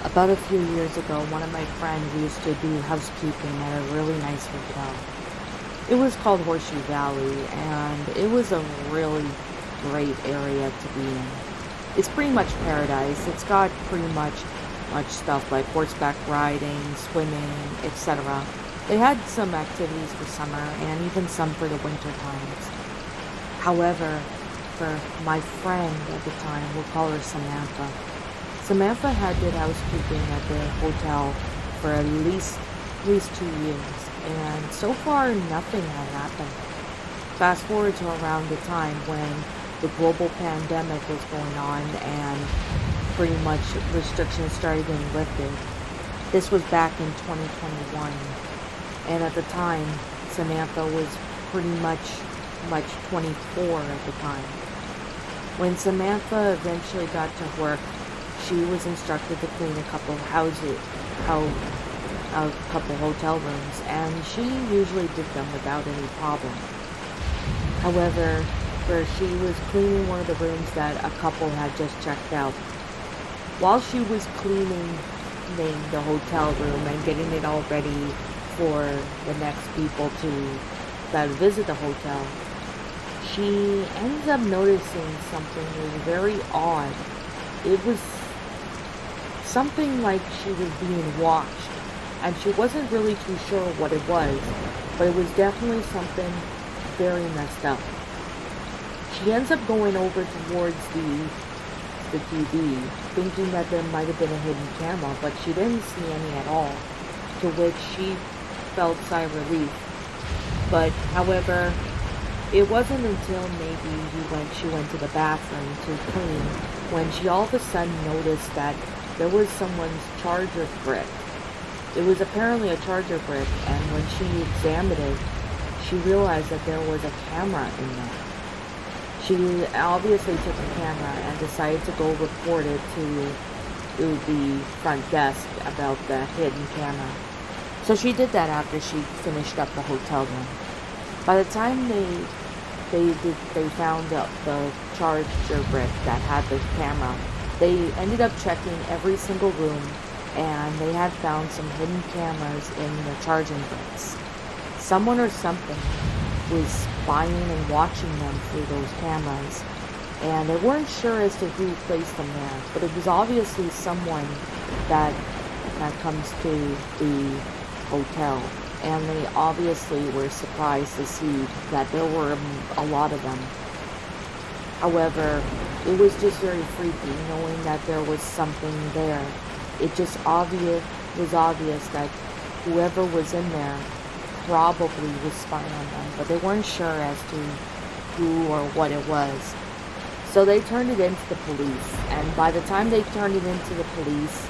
About a few years ago, one of my friends used to do housekeeping at a really nice hotel. It was called Horseshoe Valley, and it was a really great area to be in. It's pretty much paradise. It's got pretty much stuff like horseback riding, swimming, etc. They had some activities for summer and even some for the winter times. However, for my friend at the time, we'll call her Samantha. Samantha had did housekeeping at the hotel for at least 2 years, and so far nothing had happened. Fast forward to around the time when the global pandemic was going on and pretty much restrictions started getting lifted. This was back in 2021, and at the time, Samantha was pretty much 24 at the time. When Samantha eventually got to work, she was instructed to clean a couple a couple hotel rooms, and she usually did them without any problem. However, where she was cleaning one of the rooms that a couple had just checked out, while she was cleaning the hotel room and getting it all ready for the next people that visit the hotel, she ends up noticing something was very odd. It was something like she was being watched, and she wasn't really too sure what it was, but it was definitely something very messed up. She ends up going over towards the TV, thinking that there might have been a hidden camera, but she didn't see any at all, to which she felt sigh of relief. But, however, it wasn't until maybe she went to the bathroom to clean when she all of a sudden noticed that there was someone's charger brick. It was apparently a charger brick, and when she examined it, she realized that there was a camera in there. She obviously took the camera and decided to go report it to the front desk about the hidden camera. So she did that after she finished up the hotel room. By the time they found the charger brick that had the camera, they ended up checking every single room, and they had found some hidden cameras in the charging bricks. Someone or something was spying and watching them through those cameras, and they weren't sure as to who placed them there, but it was obviously someone that comes to the hotel, and they obviously were surprised to see that there were a lot of them. However, it was just very freaky knowing that there was something there. It just was obvious that whoever was in there probably was spying on them, but they weren't sure as to who or what it was. So they turned it into the police, and by the time they turned it into the police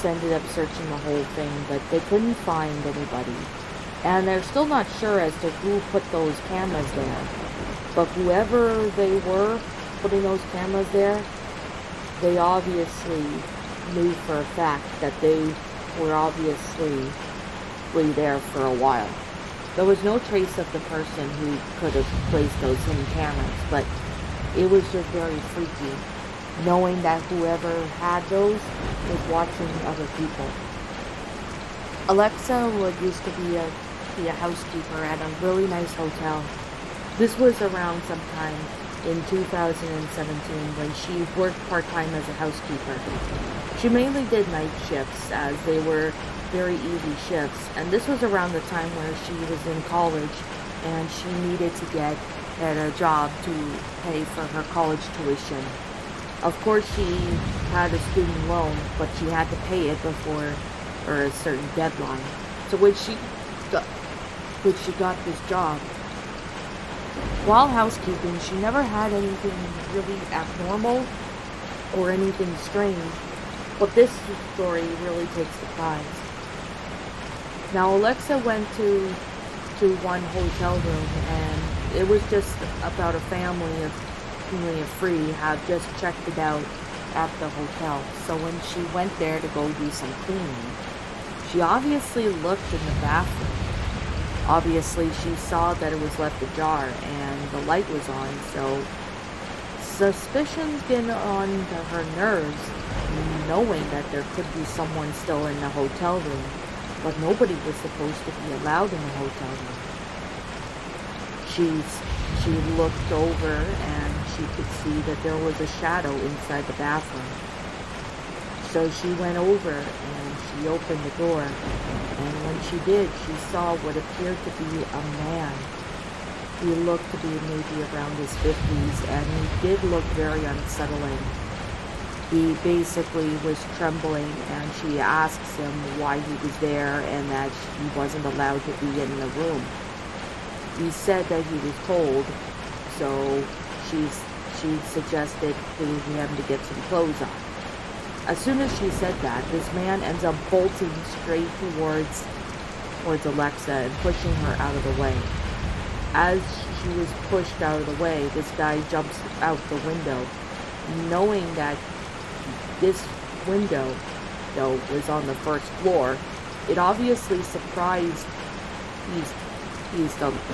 ended up searching the whole thing, but they couldn't find anybody. And they're still not sure as to who put those cameras there. But whoever they were putting those cameras there, they obviously knew for a fact that they were obviously there for a while. There was no trace of the person who could have placed those hidden cameras, but it was just very freaky knowing that whoever had those was watching other people. Alexa used to be a housekeeper at a really nice hotel. This was around sometime in 2017 when she worked part-time as a housekeeper. She mainly did night shifts as they were very easy shifts, and this was around the time where she was in college and she needed to get at a job to pay for her college tuition. Of course, she had a student loan, but she had to pay it before a certain deadline. So when she got this job, while housekeeping, she never had anything really abnormal or anything strange, but this story really takes the prize. Now, Alexa went to one hotel room, and it was just about a family of three had just checked it out at the hotel. So when she went there to go do some cleaning, she obviously looked in the bathroom. Obviously, she saw that it was left ajar and the light was on, so suspicions getting on to her nerves knowing that there could be someone still in the hotel room, but nobody was supposed to be allowed in the hotel room. She's, she looked over and she could see that there was a shadow inside the bathroom. So she went over and she opened the door, and when she did, she saw what appeared to be a man. He looked to be maybe around his 50s, and he did look very unsettling. He basically was trembling, and she asks him why he was there and that he wasn't allowed to be in the room. He said that he was cold, so she suggested to him to get some clothes on. As soon as she said that, this man ends up bolting straight towards Alexa and pushing her out of the way. As she was pushed out of the way, this guy jumps out the window, knowing that this window, though, was on the first floor. It obviously surprised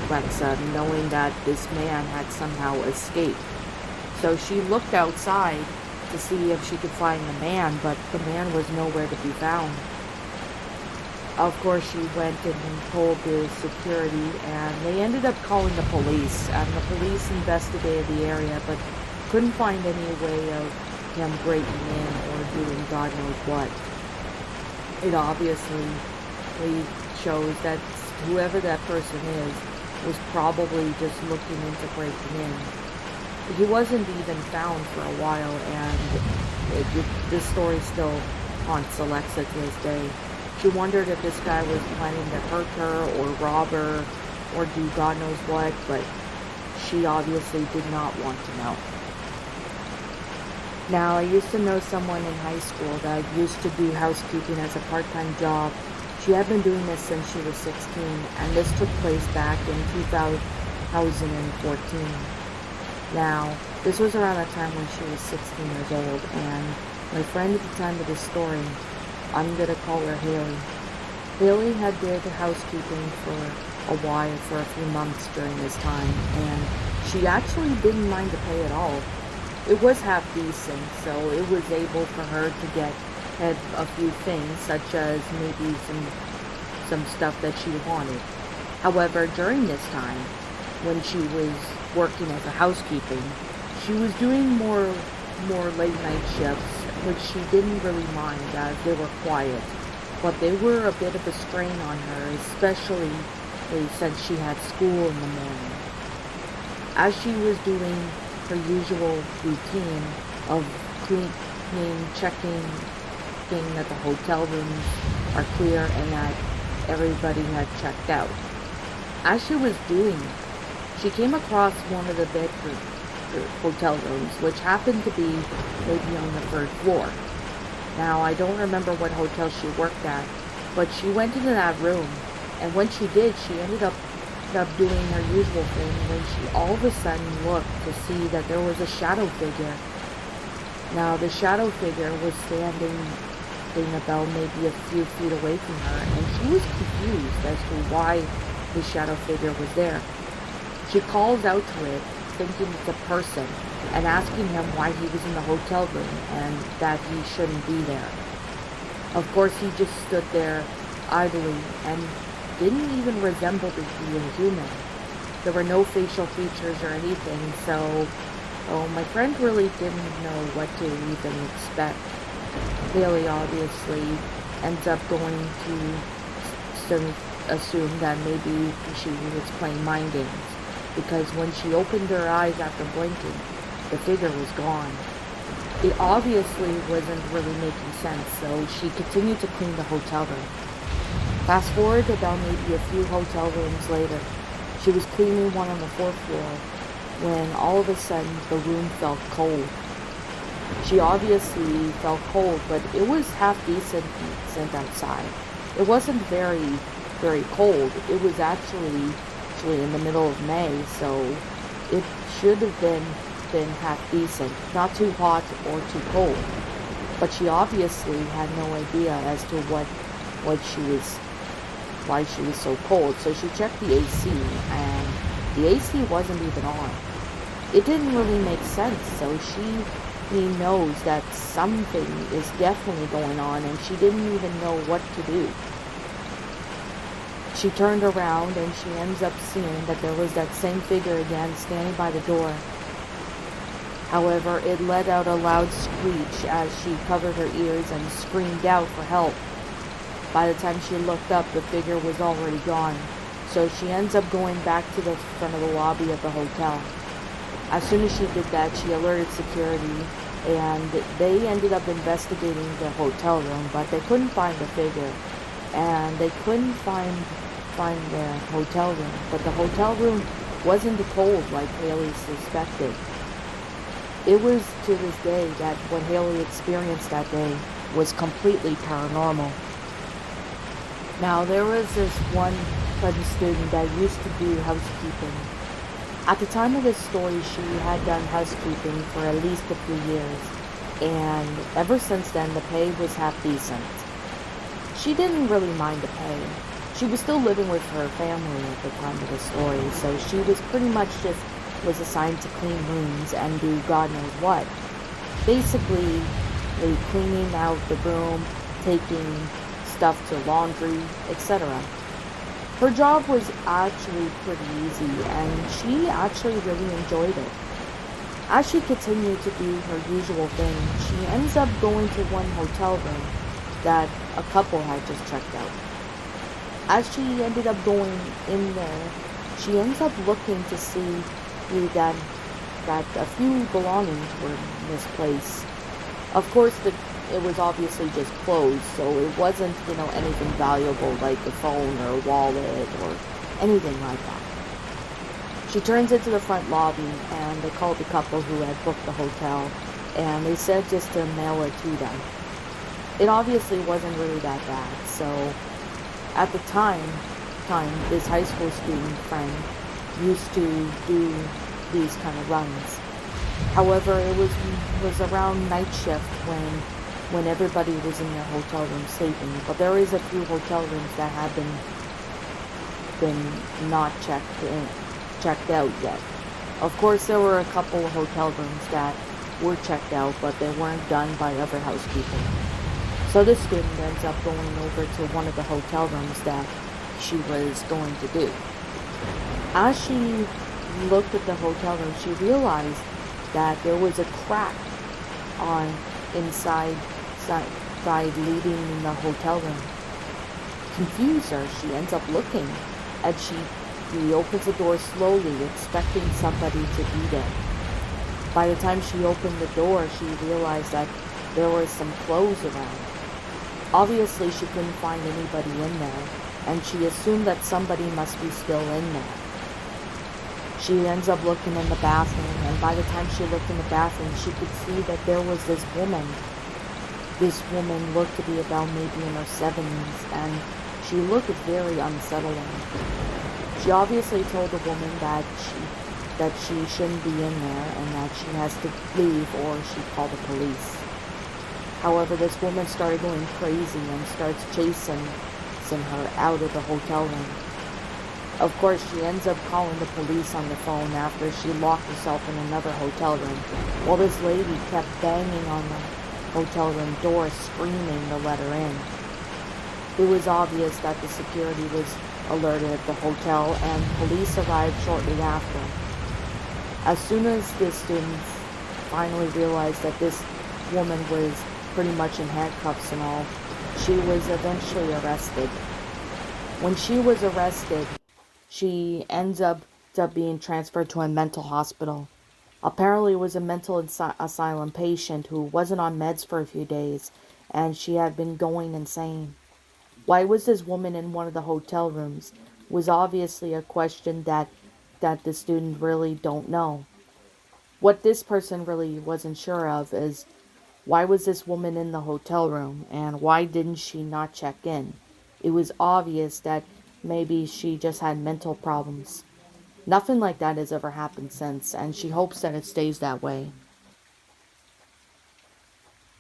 Alexa, knowing that this man had somehow escaped. So she looked outside to see if she could find the man, but the man was nowhere to be found. Of course, she went and told the security, and they ended up calling the police, and the police investigated the area, but couldn't find any way of him breaking in or doing God knows what. It obviously shows that whoever that person is was probably just looking into breaking in. He wasn't even found for a while, and this story still haunts Alexa to this day. She wondered if this guy was planning to hurt her or rob her or do God knows what, but she obviously did not want to know. Now, I used to know someone in high school that used to do housekeeping as a part-time job. She had been doing this since she was 16, and this took place back in 2014. Now, this was around the time when she was 16 years old, and my friend at the time of this story, I'm going to call her Haley. Haley had did housekeeping for a while, for a few months during this time, and she actually didn't mind the pay at all. It was half decent, so it was able for her to get a few things, such as maybe some stuff that she wanted. However, during this time, when she was working as a housekeeping, she was doing more late night shifts, which she didn't really mind as they were quiet, but they were a bit of a strain on her, especially since she had school in the morning. As she was doing her usual routine of cleaning, checking that the hotel rooms are clear and that everybody had checked out. As she was doing that, she came across one of the hotel rooms, which happened to be maybe on the third floor. Now, I don't remember what hotel she worked at, but she went into that room, and when she did, she ended up doing her usual thing when she all of a sudden looked to see that there was a shadow figure. Now, the shadow figure was standing about maybe a few feet away from her, and she was confused as to why the shadow figure was there. She calls out to it, thinking it's a person, and asking him why he was in the hotel room and that he shouldn't be there. Of course, he just stood there idly and didn't even resemble to be a human. There were no facial features or anything, so my friend really didn't know what to even expect. Haley obviously ends up going to assume that maybe she was playing mind games, because when she opened her eyes after blinking, the figure was gone. It obviously wasn't really making sense, so she continued to clean the hotel room. Fast forward to about maybe a few hotel rooms later, she was cleaning one on the fourth floor when all of a sudden the room felt cold. She obviously felt cold, but it was half decent outside. It wasn't very, very cold. It was actually in the middle of May, so it should have been half decent, not too hot or too cold. But she obviously had no idea as to why she was so cold. So she checked the AC, and the AC wasn't even on. It didn't really make sense, so he knows that something is definitely going on and she didn't even know what to do. She turned around and she ends up seeing that there was that same figure again standing by the door. However, it let out a loud screech as she covered her ears and screamed out for help. By the time she looked up, the figure was already gone, so she ends up going back to the front of the lobby of the hotel. As soon as she did that, she alerted security, and they ended up investigating the hotel room, but they couldn't find the figure, and they couldn't find the hotel room. But the hotel room wasn't cold like Haley suspected. It was to this day that what Haley experienced that day was completely paranormal. Now, there was this one Clinton student that used to do housekeeping. At the time of this story, she had done housekeeping for at least a few years, and ever since then, the pay was half decent. She didn't really mind the pay. She was still living with her family at the time of the story, so she was pretty much just was assigned to clean rooms and do God knows what. Basically, cleaning out the room, taking stuff to laundry, etc. Her job was actually pretty easy, and she actually really enjoyed it. As she continued to do her usual thing, she ends up going to one hotel room that a couple had just checked out. As she ended up going in there, she ends up looking to see that a few belongings were misplaced. Of course, it was obviously just clothes, so it wasn't, anything valuable like a phone or a wallet or anything like that. She turns into the front lobby, and they called the couple who had booked the hotel, and they said just to mail it to them. It obviously wasn't really that bad, so at the time, this high school student friend used to do these kind of runs. However, it was around night shift when everybody was in their hotel room sleeping. But there is a few hotel rooms that have been not checked out yet. Of course, there were a couple of hotel rooms that were checked out, but they weren't done by other housekeeping. So this student ends up going over to one of the hotel rooms that she was going to do. As she looked at the hotel room, she realized that there was a crack on inside leading the hotel room. Confused her, she ends up looking, and she reopens the door slowly, expecting somebody to be there. By the time she opened the door, she realized that there were some clothes around. Obviously, she couldn't find anybody in there, and she assumed that somebody must be still in there. She ends up looking in the bathroom, and by the time she looked in the bathroom, she could see that there was this woman. This woman looked to be about maybe in her 70s, and she looked very unsettling. She obviously told the woman that she shouldn't be in there and that she has to leave or she'd call the police. However, this woman started going crazy and starts chasing her out of the hotel room. Of course, she ends up calling the police on the phone after she locked herself in another hotel room, while this lady kept banging on the hotel room door, screaming to let her in. It was obvious that the security was alerted at the hotel, and police arrived shortly after. As soon as the students finally realized that this woman was pretty much in handcuffs and all, she was eventually arrested. When she was arrested, she ends up being transferred to a mental hospital. Apparently, it was a mental asylum patient who wasn't on meds for a few days, and she had been going insane. Why was this woman in one of the hotel rooms was obviously a question that the student really don't know. What this person really wasn't sure of is why was this woman in the hotel room, and why didn't she not check in? It was obvious that maybe she just had mental problems. Nothing like that has ever happened since, and she hopes that it stays that way.